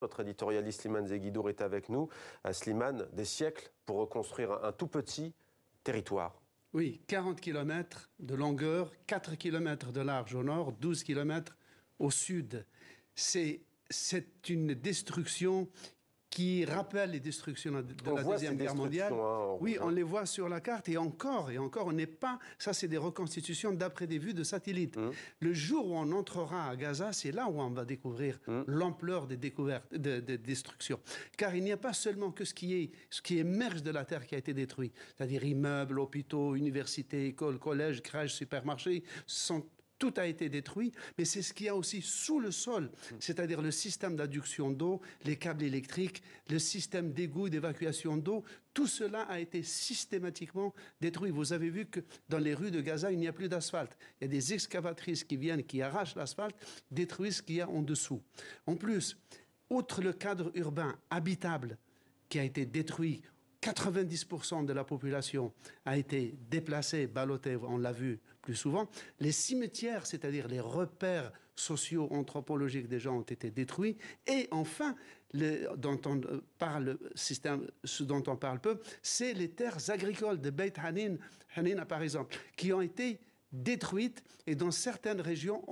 Notre éditorialiste Slimane Zeguidour est avec nous. Slimane, des siècles pour reconstruire un tout petit territoire. Oui, 40 km de longueur, 4 km de large au nord, 12 km au sud. C'est une destruction qui rappelle les destructions de la Deuxième Guerre mondiale. Oui, on les voit sur la carte et encore, on n'est pas... Ça, c'est des reconstitutions d'après des vues de satellites. Le jour où on entrera à Gaza, c'est là où on va découvrir l'ampleur des découvertes, des destructions. Car il n'y a pas seulement que ce qui émerge de la terre qui a été détruit, c'est-à-dire immeubles, hôpitaux, universités, écoles, collèges, crèches, supermarchés, tout a été détruit, mais c'est ce qu'il y a aussi sous le sol, c'est-à-dire le système d'adduction d'eau, les câbles électriques, le système d'égout, d'évacuation d'eau, tout cela a été systématiquement détruit. Vous avez vu que dans les rues de Gaza, il n'y a plus d'asphalte. Il y a des excavatrices qui viennent, qui arrachent l'asphalte, détruisent ce qu'il y a en dessous. En plus, outre le cadre urbain habitable qui a été détruit, 90% de la population a été déplacée, ballottée, on l'a vu plus souvent. Les cimetières, c'est-à-dire les repères sociaux, anthropologiques des gens ont été détruits. Et enfin, ce dont on parle peu, c'est les terres agricoles de Beit Hanina par exemple, qui ont été détruites, et dans certaines régions,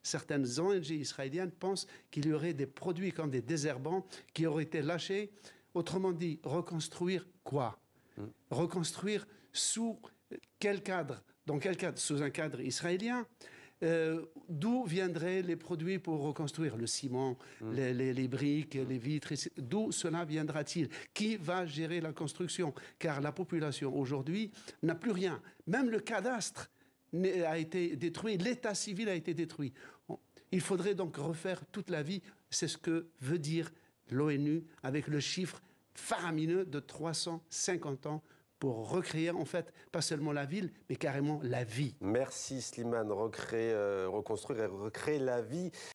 certaines ONG israéliennes pensent qu'il y aurait des produits comme des désherbants qui auraient été lâchés. Autrement dit, reconstruire quoi? Reconstruire sous quel cadre? Dans quel cadre? Sous un cadre israélien. D'où viendraient les produits pour reconstruire? Le ciment, les briques, les vitres, d'où cela viendra-t-il? Qui va gérer la construction? Car la population aujourd'hui n'a plus rien. Même le cadastre a été détruit, l'état civil a été détruit. Il faudrait donc refaire toute la vie. C'est ce que veut dire l'ONU avec le chiffre faramineux de 350 ans pour recréer, en fait, pas seulement la ville, mais carrément la vie. Merci Slimane, reconstruire et recréer la vie.